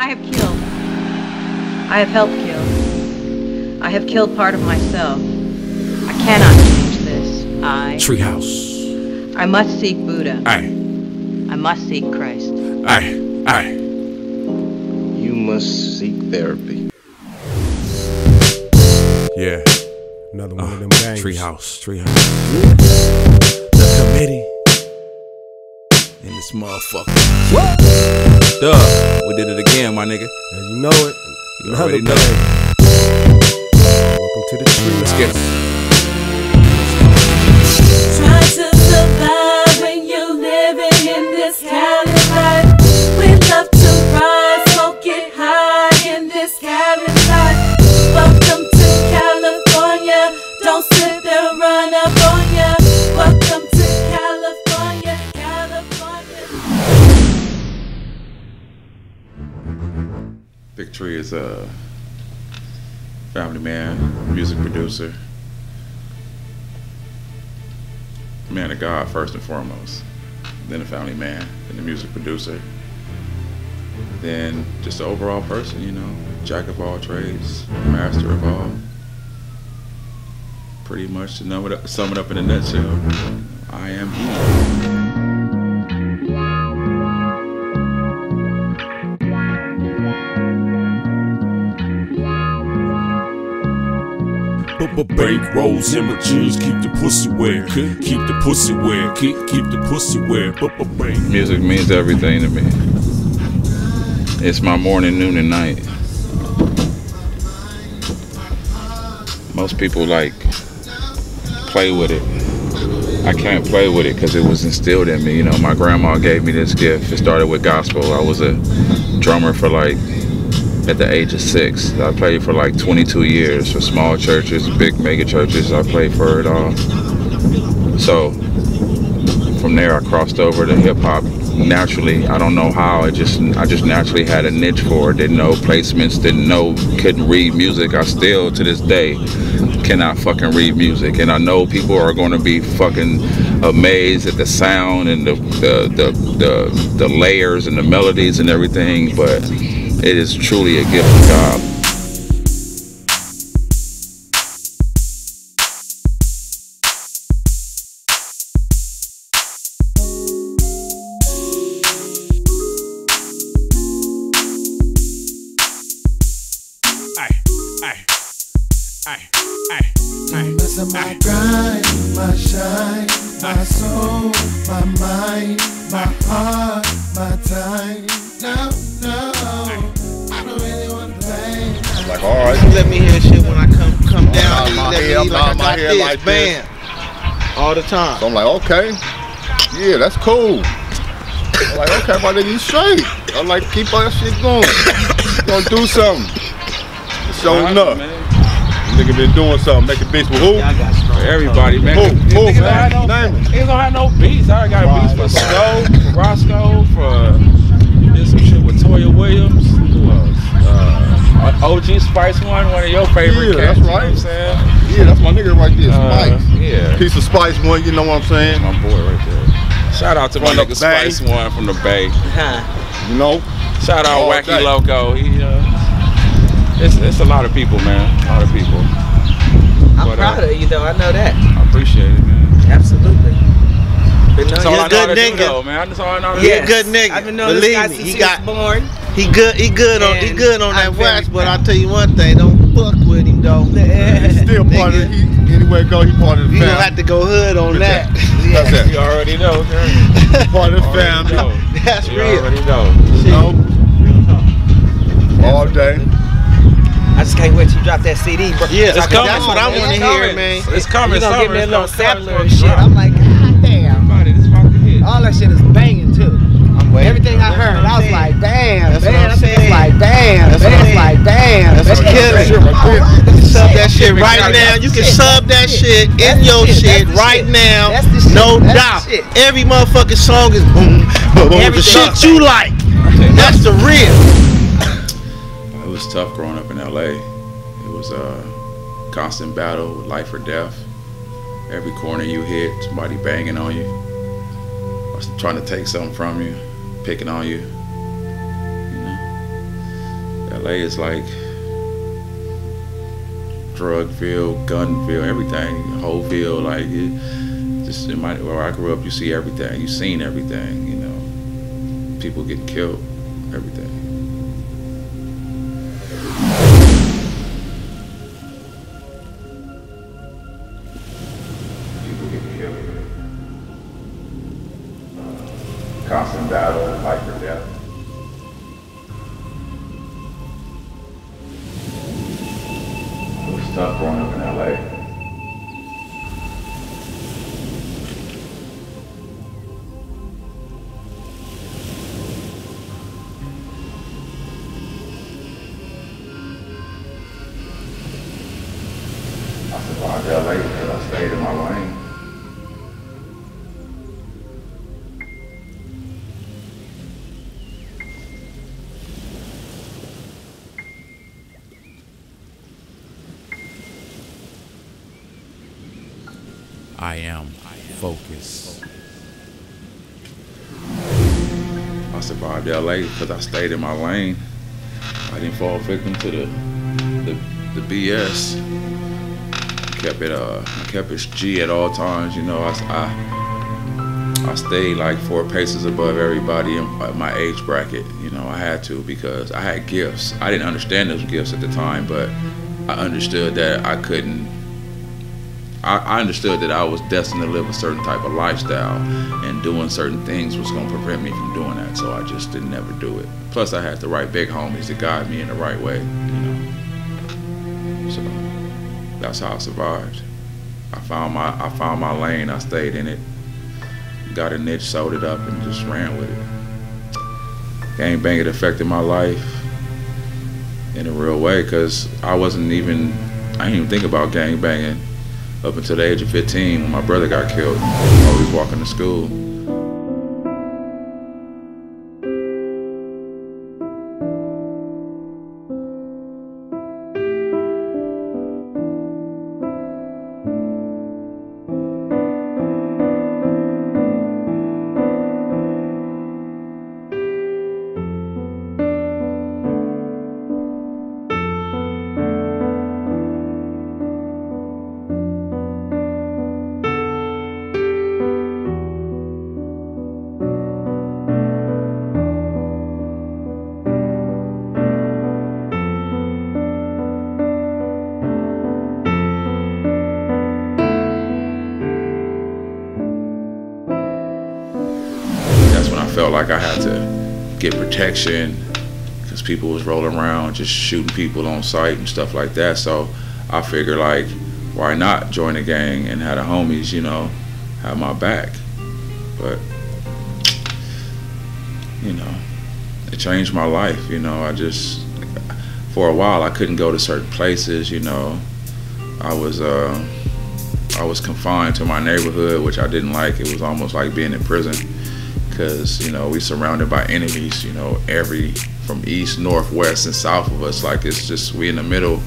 I have killed. I have helped kill. I have killed part of myself. I cannot change this. I must seek Buddha. Aye. I must seek Christ. Aye. Aye. You must seek therapy. Yeah. Another one of them gangs. Treehouse. The committee. In this motherfucker. Duh. We did it again, my nigga. As you know it. You already know. Welcome to the tree. Let's get it. Try to survive when you're living in this Cali life. We love to ride, smoke it high in this Cali life. Welcome to California. Don't sit there, run up on ya. Welcome to California, California. Big Tree is a family man, music producer, man of God first and foremost, then a family man, then a music producer, then just an overall person, you know, jack of all trades, master of all. Pretty much to sum it up in a nutshell, I am he. Bank rolls in my jeans, keep the pussy where, keep the pussy where, keep the pussy where. Music means everything to me. It's my morning, noon, and night. Most people like play with it. I can't play with it because it was instilled in me. You know, my grandma gave me this gift. It started with gospel. I was a drummer for at the age of 6. I played for 22 years for small churches, big mega churches. I played for it all. So from there I crossed over to hip hop naturally. I don't know how. I just naturally had a niche for it. Didn't know placements, couldn't read music. I still to this day cannot fucking read music, and I know people are going to be fucking amazed at the sound and the layers and the melodies and everything, but it is truly a gift from God. My grind, my shine, my soul, my mind, my heart, my time. No, I don't really want to play. Like, alright, You let me hear shit when I come down. You let me hear I'm like I got this, like bam, all the time. So I'm like, okay, yeah, that's cool. I'm like, okay, my nigga, you straight. I'm like, keep all that shit going. You gonna do something. It's showing up. Nigga been doing something, making beats with who? For everybody, man. Who, Niggas man? don't have no beats. I got beats for Snow, for Roscoe, did some shit with Toya Williams. Who else? OG Spice one of your favorite cats. That's right. You know what I'm saying? Yeah, that's my nigga right there, Spice. Yeah. Piece of Spice one, you know what I'm saying? My boy right there. Shout out to my nigga Spice one from the Bay. You know? Shout out Wacky Loco. It's a lot of people, man. A lot of people. I'm proud of you, though. I know that. I appreciate it, man. Absolutely. That's all I know how to do, though, man. That's all I know how to do. He's a good nigga. I've been knowing this guy since he was born. He good on that wax, but I'll tell you one thing, don't fuck with him though. He's still part of it. Anywhere go, he part of the family. You gonna have to go hood on that. That's that. You already know, part of the family. That's you real. already know. All day. I just can't wait till you drop that CD, bro. Yeah, that's what I want to hear, man. It's coming. You gonna give me a little summer, sampler and shit. I'm like, God damn. All that shit is banging too. Everything I heard, I was like, bam, bam. It's like, bam, it's like, bam. That's killing. Sub that shit right now. You can sub that shit in your shit right now. No doubt. Every motherfucking song is boom, boom. The shit you like. That's the real. It was tough growing up in LA. It was a constant battle with life or death. Every corner you hit, somebody banging on you, or trying to take something from you, picking on you. You know, LA is like drug-filled, gun-filled, everything, whole-filled, like just where I grew up, you see everything, you seen everything, you know, people getting killed, everything. People getting killed. Constant battle, life or death. It was tough growing up in LA. I survived LA because I stayed in my lane. I am focused. I survived LA because I stayed in my lane. I didn't fall victim to the BS. I kept it G at all times. You know, I stayed like 4 paces above everybody in my age bracket. You know, I had to because I had gifts. I didn't understand those gifts at the time, but I understood that I couldn't. I understood that I was destined to live a certain type of lifestyle, and doing certain things was going to prevent me from doing that, so I just didn't ever do it. Plus, I had the right big homies to guide me in the right way, you know. So that's how I survived. I found my lane. I stayed in it, got a niche, sold it up, and just ran with it. Gangbanging affected my life in a real way because I didn't even think about gangbanging up until the age of 15 when my brother got killed while he was walking to school. Felt like I had to get protection because people was rolling around just shooting people on sight and stuff like that. So I figured, like, why not join a gang and have the homies, you know, have my back. But, you know, it changed my life. You know, for a while I couldn't go to certain places. You know, I was confined to my neighborhood, which I didn't like. It was almost like being in prison. Because, you know, we surrounded by enemies, you know, from east, north, west, and south of us. Like, it's just, we in the middle,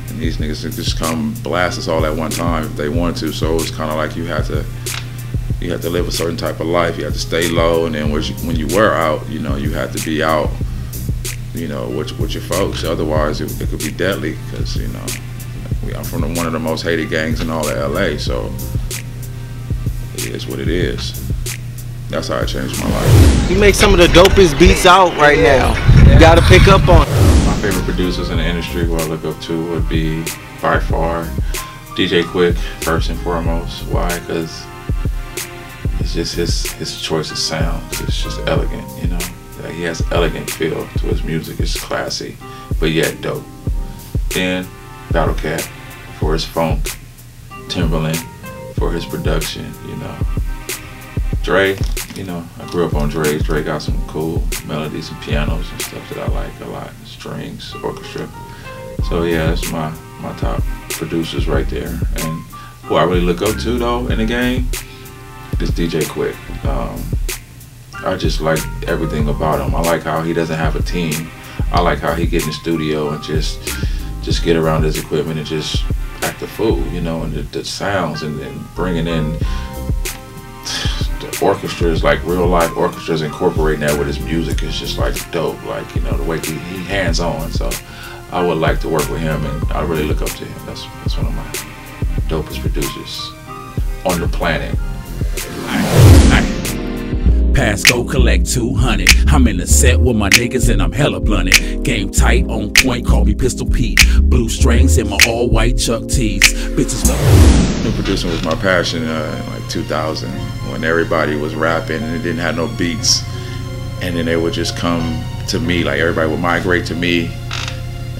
and these niggas just come blast us all at one time if they wanted to. So it was kind of like you had to live a certain type of life. You had to stay low, and then when you were out, you know, you had to be out, you know, with your folks. Otherwise, it could be deadly. Because, you know, I'm from one of the most hated gangs in all of LA. So it is what it is. That's how it changed my life. He makes some of the dopest beats out right now. You gotta pick up on it. My favorite producers in the industry who I look up to would be, by far, DJ Quick, first and foremost. Why? Because it's just his choice of sounds. It's just elegant, you know. He has elegant feel to his music. It's classy, but yet dope. Then Battle Cat for his funk. Timberland for his production, you know. Dre, you know, I grew up on Dre. Dre got some cool melodies and pianos and stuff that I like a lot. Strings, orchestra. So yeah, that's my top producers right there. And who I really look up to though in the game is DJ Quick. I just like everything about him. I like how he doesn't have a team. I like how he get in the studio and just get around his equipment and just act a fool, you know, and the sounds and bringing in orchestras, like real life orchestras, incorporating that with his music is just like dope. Like, you know, the way he hands on. So I would like to work with him, and I really look up to him. That's one of my dopest producers on the planet. Pass, go collect 200. I'm in the set with my niggas and I'm hella blunted. Game tight, on point, call me Pistol Pete. Blue strings in my all-white Chuck tees. Bitches love. New producing was my passion in like 2000, when everybody was rapping and it didn't have no beats. And then they would just come to me, like everybody would migrate to me.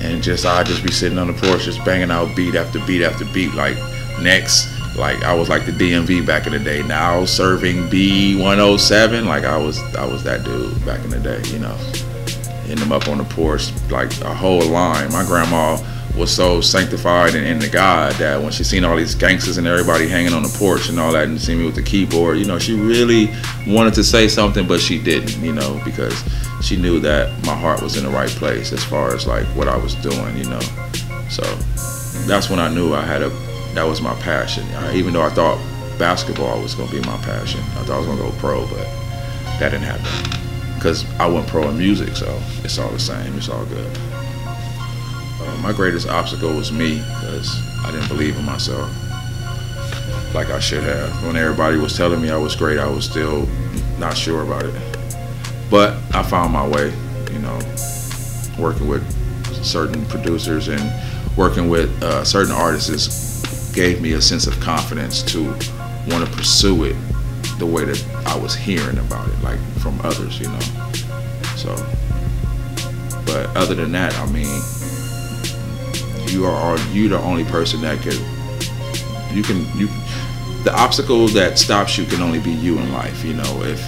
And I'd just be sitting on the porch just banging out beat after beat after beat. Like next, like I was like the DMV back in the day. Now serving B107, like I was that dude back in the day, you know. Hitting them up on the porch, like a whole line. My grandma was so sanctified and into God that when she seen all these gangsters and everybody hanging on the porch and all that, and see me with the keyboard, you know, she really wanted to say something, but she didn't, you know, because she knew that my heart was in the right place as far as like what I was doing, you know. So that's when I knew that was my passion. Even though I thought basketball was gonna be my passion, I thought I was gonna go pro, but that didn't happen because I went pro in music, so it's all the same, it's all good. My greatest obstacle was me, because I didn't believe in myself like I should have. When everybody was telling me I was great, I was still not sure about it. But I found my way, you know, working with certain producers and working with certain artists gave me a sense of confidence to want to pursue it the way that I was hearing about it, like from others, you know. So, but other than that, I mean, you the only person that could, the obstacle that stops you can only be you in life, you know. If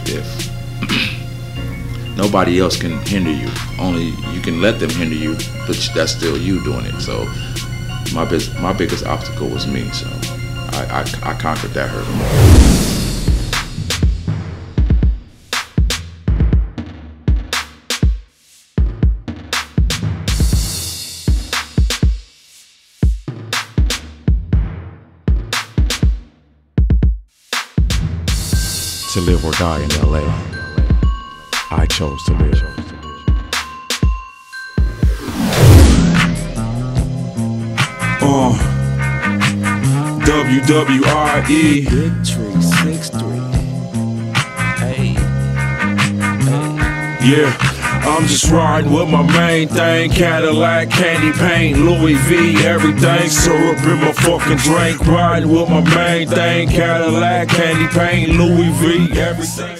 nobody else can hinder you, only you can let them hinder you, but that's still you doing it. So my biggest obstacle was me, so I conquered that hurdle. To live or die in LA, I chose to live. WWRE. Big Tree 6'3". Hey. Yeah, I'm just riding with my main thing. Cadillac, candy paint, Louis V, everything. Syrup in my fucking drink. Riding with my main thing. Cadillac, candy paint, Louis V, everything.